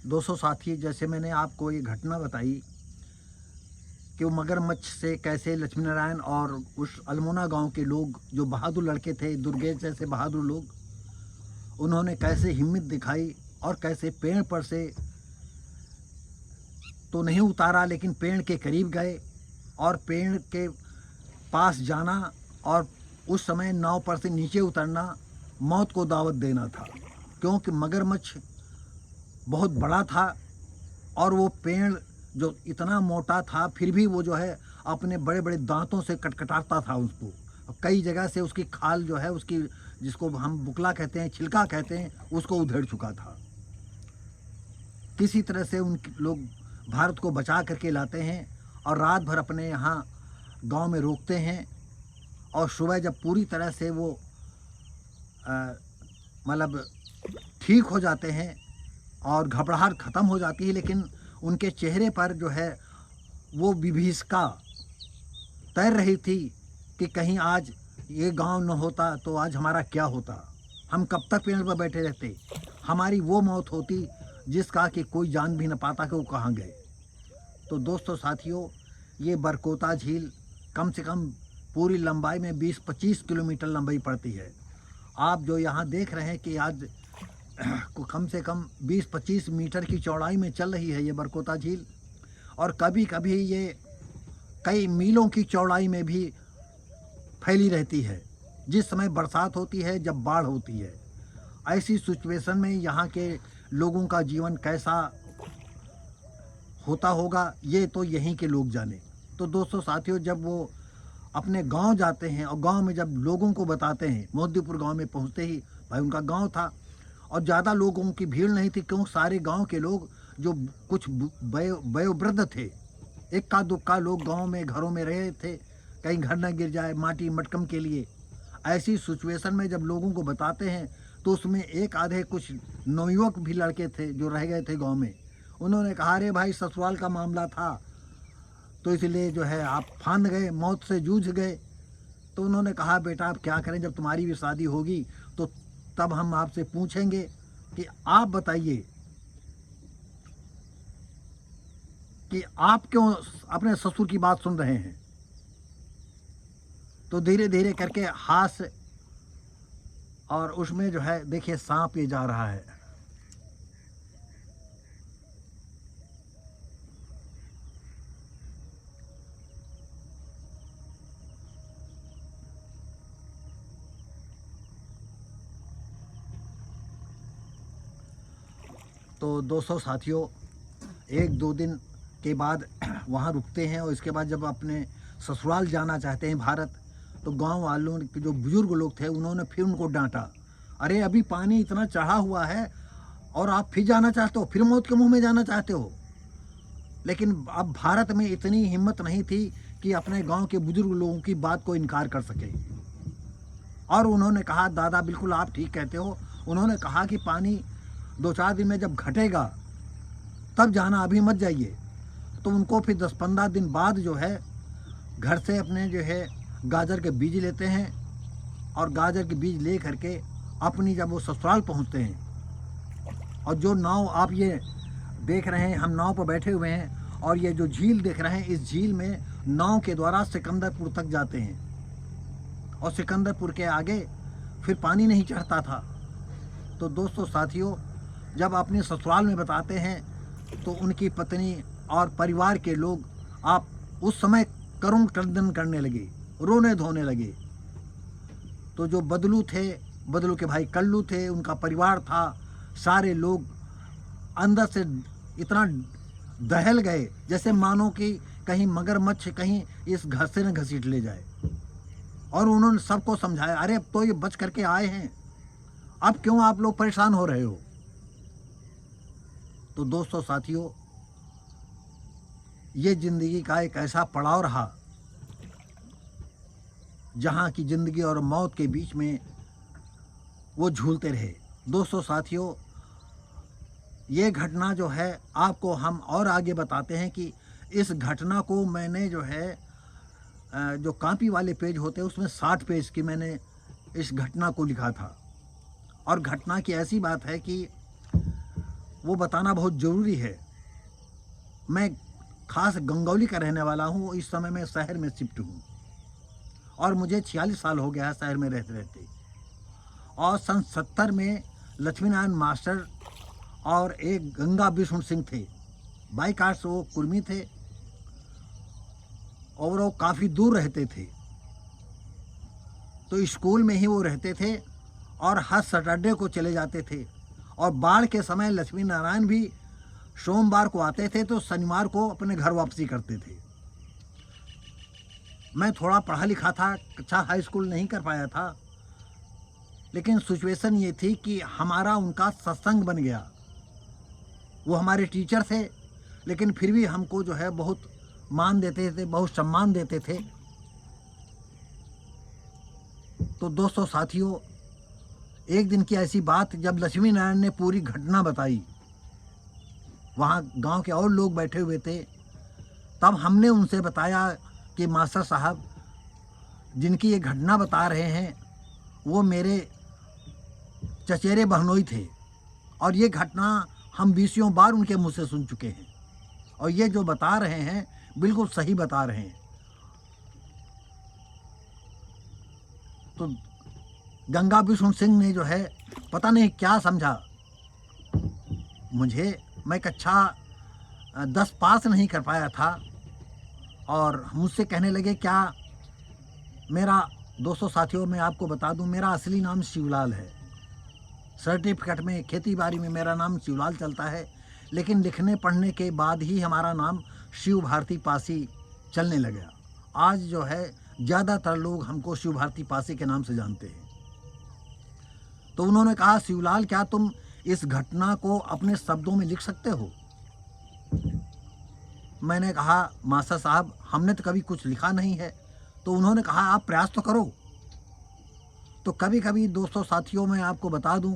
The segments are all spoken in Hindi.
200 साथी, जैसे मैंने आपको ये घटना बताई कि वो मगरमच्छ से कैसे लक्ष्मी नारायण और उस अल्मोड़ा गांव के लोग, जो बहादुर लड़के थे, दुर्गेश जैसे बहादुर लोग, उन्होंने कैसे हिम्मत दिखाई और कैसे पेड़ पर से तो नहीं उतारा, लेकिन पेड़ के करीब गए और पेड़ के पास जाना और उस समय नाव पर से नीचे उतरना मौत को दावत देना था, क्योंकि मगरमच्छ बहुत बड़ा था और वो पेड़ जो इतना मोटा था फिर भी वो जो है अपने बड़े बड़े दांतों से कटकटाता था उसको। कई जगह से उसकी खाल जो है, उसकी जिसको हम बुकला कहते हैं, छिलका कहते हैं, उसको उधेड़ चुका था। किसी तरह से उन लोग भारत को बचा करके लाते हैं और रात भर अपने यहाँ गांव में रोकते हैं और सुबह जब पूरी तरह से वो मतलब ठीक हो जाते हैं और घबराहट ख़त्म हो जाती है, लेकिन उनके चेहरे पर जो है वो विभीषिका तैर रही थी कि कहीं आज ये गांव न होता तो आज हमारा क्या होता, हम कब तक पेड़ पर बैठे रहते, हमारी वो मौत होती जिसका कि कोई जान भी न पाता कि वो कहाँ गए। तो दोस्तों साथियों, ये बरकोता झील कम से कम पूरी लंबाई में 20-25 किलोमीटर लंबाई पड़ती है। आप जो यहाँ देख रहे हैं कि आज को कम से कम 20-25 मीटर की चौड़ाई में चल रही है ये बरकोता झील, और कभी कभी ये कई मीलों की चौड़ाई में भी फैली रहती है जिस समय बरसात होती है, जब बाढ़ होती है। ऐसी सिचुएशन में यहाँ के लोगों का जीवन कैसा होता होगा ये तो यहीं के लोग जाने। तो दोस्तों साथियों, जब वो अपने गांव जाते हैं और गांव में जब लोगों को बताते हैं, मोहद्दीपुर गांव में पहुंचते ही, भाई उनका गांव था और ज़्यादा लोगों की भीड़ नहीं थी, क्यों सारे गांव के लोग जो कुछ वयोवृद्ध थे, इक्का दुक्का लोग गांव में घरों में रहे थे, कहीं घर न गिर जाए माटी मटकम के लिए। ऐसी सिचुएशन में जब लोगों को बताते हैं तो उसमें एक आधे कुछ नवयुवक भी लड़के थे जो रह गए थे गांव में। उन्होंने कहा, अरे भाई ससुराल का मामला था तो इसलिए जो है आप फांद गए, मौत से जूझ गए। तो उन्होंने कहा, बेटा आप क्या करें, जब तुम्हारी भी शादी होगी तो तब हम आपसे पूछेंगे कि आप बताइए कि आप क्यों अपने ससुर की बात सुन रहे हैं। तो धीरे धीरे करके हाथ और उसमें जो है देखिए सांप ये जा रहा है। तो 200 साथियों, 1-2 दिन के बाद वहाँ रुकते हैं और इसके बाद जब अपने ससुराल जाना चाहते हैं भारत, तो गांव वालों के जो बुजुर्ग लोग थे उन्होंने फिर उनको डांटा, अरे अभी पानी इतना चढ़ा हुआ है और आप फिर जाना चाहते हो, फिर मौत के मुंह में जाना चाहते हो। लेकिन अब भारत में इतनी हिम्मत नहीं थी कि अपने गांव के बुजुर्ग लोगों की बात को इनकार कर सके। और उन्होंने कहा, दादा बिल्कुल आप ठीक कहते हो। उन्होंने कहा कि पानी 2-4 दिन में जब घटेगा तब जाना, अभी मत जाइए। तो उनको फिर 10-15 दिन बाद जो है घर से अपने जो है गाजर के बीज लेते हैं और गाजर के बीज ले करके अपनी जब वो ससुराल पहुंचते हैं, और जो नाव आप ये देख रहे हैं, हम नाव पर बैठे हुए हैं और ये जो झील देख रहे हैं, इस झील में नाव के द्वारा सिकंदरपुर तक जाते हैं और सिकंदरपुर के आगे फिर पानी नहीं चढ़ता था। तो दोस्तों साथियों, जब अपने ससुराल में बताते हैं तो उनकी पत्नी और परिवार के लोग आप उस समय करुण क्रंदन करने लगे, रोने धोने लगे। तो जो बदलू थे, बदलू के भाई कल्लू थे, उनका परिवार था, सारे लोग अंदर से इतना दहल गए जैसे मानो कि कहीं मगरमच्छ कहीं इस घर से न घसीट ले जाए। और उन्होंने सबको समझाया, अरे अब तो ये बच करके आए हैं, अब क्यों आप लोग परेशान हो रहे हो। तो दोस्तों साथियों, ये जिंदगी का एक ऐसा पड़ाव रहा जहाँ की जिंदगी और मौत के बीच में वो झूलते रहे। दोस्तों साथियों, ये घटना जो है आपको हम और आगे बताते हैं कि इस घटना को मैंने जो है जो कॉपी वाले पेज होते हैं उसमें 60 पेज की मैंने इस घटना को लिखा था। और घटना की ऐसी बात है कि वो बताना बहुत ज़रूरी है। मैं खास गंगौली का रहने वाला हूँ, इस समय मैं शहर में शिफ्ट हूँ और मुझे 46 साल हो गया है शहर में रहते रहते। और सन 70 में लक्ष्मीनारायण मास्टर और एक गंगा बिष्णु सिंह थे, बाई कास्ट वो कुर्मी थे और वो काफ़ी दूर रहते थे। तो स्कूल में ही वो रहते थे और हर सैटरडे को चले जाते थे। और बाढ़ के समय लक्ष्मी नारायण भी सोमवार को आते थे तो शनिवार को अपने घर वापसी करते थे। मैं थोड़ा पढ़ा लिखा था, अच्छा हाई स्कूल नहीं कर पाया था, लेकिन सिचुएशन ये थी कि हमारा उनका सत्संग बन गया। वो हमारे टीचर थे, लेकिन फिर भी हमको जो है बहुत मान देते थे, बहुत सम्मान देते थे। तो दोस्तों साथियों, एक दिन की ऐसी बात, जब लक्ष्मी नारायण ने पूरी घटना बताई, वहाँ गांव के और लोग बैठे हुए थे, तब हमने उनसे बताया कि मास्टर साहब, जिनकी ये घटना बता रहे हैं वो मेरे चचेरे बहनोई थे और ये घटना हम 20 बार उनके मुँह से सुन चुके हैं और ये जो बता रहे हैं बिल्कुल सही बता रहे हैं। तो गंगा बिष्णु सिंह ने जो है पता नहीं क्या समझा मुझे। मैं कक्षा 10 पास नहीं कर पाया था और मुझसे कहने लगे क्या मेरा, दोस्तों साथियों मैं आपको बता दूं, मेरा असली नाम शिवलाल है। सर्टिफिकेट में खेती बाड़ी में मेरा नाम शिवलाल चलता है, लेकिन लिखने पढ़ने के बाद ही हमारा नाम शिव भारती पासी चलने लगा। आज जो है ज़्यादातर लोग हमको शिव भारती पासी के नाम से जानते हैं। तो उन्होंने कहा, शिवलाल क्या तुम इस घटना को अपने शब्दों में लिख सकते हो? मैंने कहा, मास्टर साहब हमने तो कभी कुछ लिखा नहीं है। तो उन्होंने कहा, आप प्रयास तो करो। तो कभी कभी दोस्तों साथियों मैं आपको बता दूं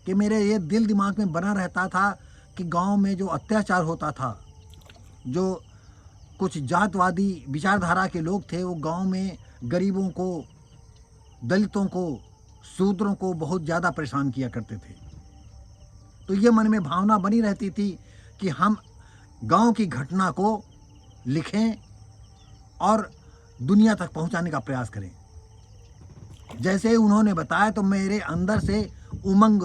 कि मेरे ये दिल दिमाग में बना रहता था कि गांव में जो अत्याचार होता था, जो कुछ जातवादी विचारधारा के लोग थे, वो गांव में गरीबों को, दलितों को, शूद्रों को बहुत ज़्यादा परेशान किया करते थे। तो ये मन में भावना बनी रहती थी कि हम गांव की घटना को लिखें और दुनिया तक पहुंचाने का प्रयास करें। जैसे ही उन्होंने बताया तो मेरे अंदर से उमंग,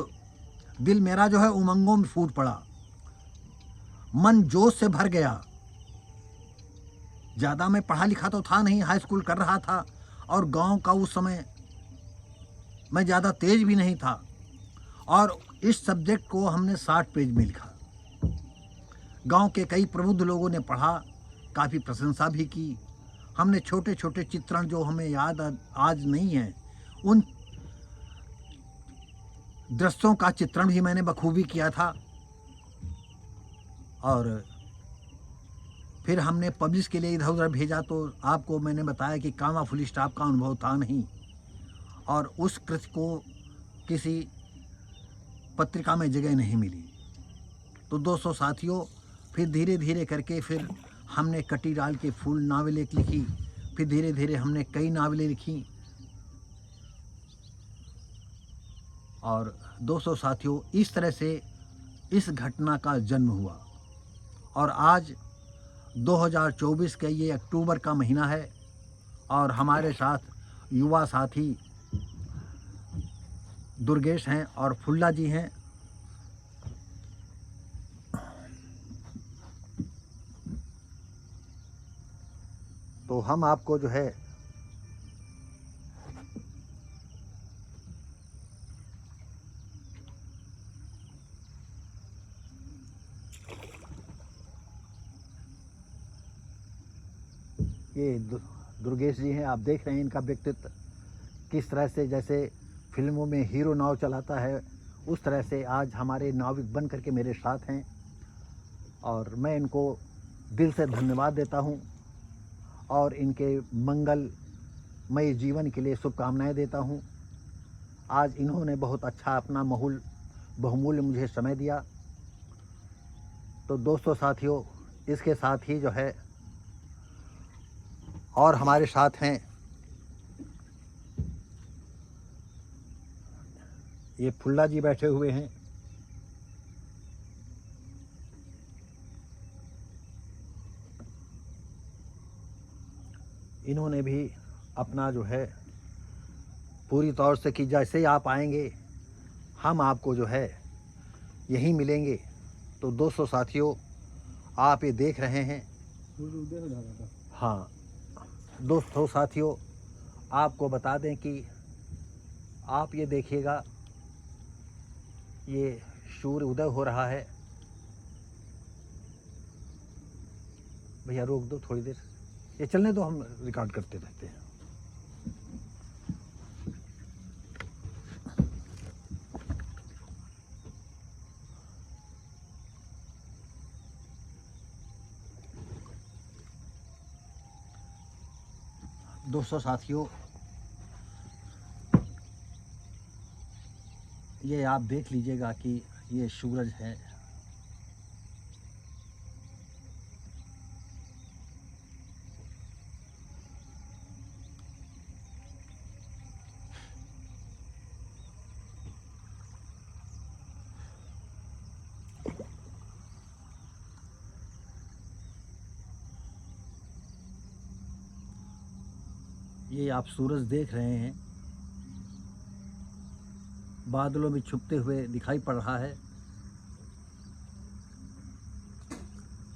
दिल मेरा जो है उमंगों में फूट पड़ा, मन जोश से भर गया। ज़्यादा मैं पढ़ा लिखा तो था नहीं, हाई स्कूल कर रहा था और गांव का उस समय मैं ज़्यादा तेज भी नहीं था और इस सब्जेक्ट को हमने 60 पेज में लिखा। गांव के कई प्रबुद्ध लोगों ने पढ़ा, काफ़ी प्रशंसा भी की। हमने छोटे छोटे चित्रण जो हमें याद आज नहीं है, उन दृश्यों का चित्रण भी मैंने बखूबी किया था और फिर हमने पब्लिश के लिए इधर उधर भेजा। तो आपको मैंने बताया कि कामा फुल स्टॉप का अनुभव था नहीं और उस कृति को किसी पत्रिका में जगह नहीं मिली। तो दोस्तों साथियों, फिर धीरे धीरे करके फिर हमने कटी डाल के फूल नावल एक लिखी, फिर धीरे धीरे हमने कई नावलें लिखी। और दोस्तों साथियों, इस तरह से इस घटना का जन्म हुआ और आज 2024 का ये अक्टूबर का महीना है और हमारे साथ युवा साथी दुर्गेश हैं और फुल्ला जी हैं। तो हम आपको जो है ये दुर्गेश जी हैं, आप देख रहे हैं इनका व्यक्तित्व किस तरह से, जैसे फिल्मों में हीरो नाव चलाता है उस तरह से आज हमारे नाविक बन करके मेरे साथ हैं और मैं इनको दिल से धन्यवाद देता हूं और इनके मंगलमय जीवन के लिए शुभकामनाएं देता हूं। आज इन्होंने बहुत अच्छा अपना बहुमूल्य मुझे समय दिया। तो दोस्तों साथियों, इसके साथ ही जो है और हमारे साथ हैं ये फुल्ला जी बैठे हुए हैं। इन्होंने भी अपना जो है पूरी तौर से कि जैसे ही आप आएंगे हम आपको जो है यहीं मिलेंगे। तो दोस्तों साथियों, आप ये देख रहे हैं, हाँ दोस्तों साथियों, आपको बता दें कि आप ये देखिएगा, ये सूर्य उदय हो रहा है। भैया रोक दो थोड़ी देर, ये चलने दो, हम रिकॉर्ड करते रहते हैं। दोस्तों साथियों, ये आप देख लीजिएगा कि ये सूरज है। ये आप सूरज देख रहे हैं, बादलों में छुपते हुए दिखाई पड़ रहा है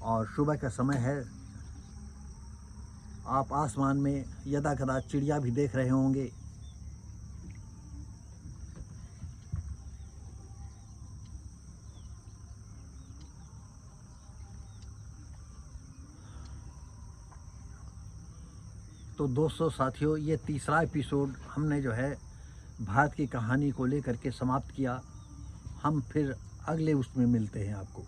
और सुबह का समय है। आप आसमान में यदाकदा चिड़िया भी देख रहे होंगे। तो दोस्तों साथियों, ये तीसरा एपिसोड हमने जो है भारत की कहानी को लेकर के समाप्त किया। हम फिर अगले उसमें मिलते हैं आपको।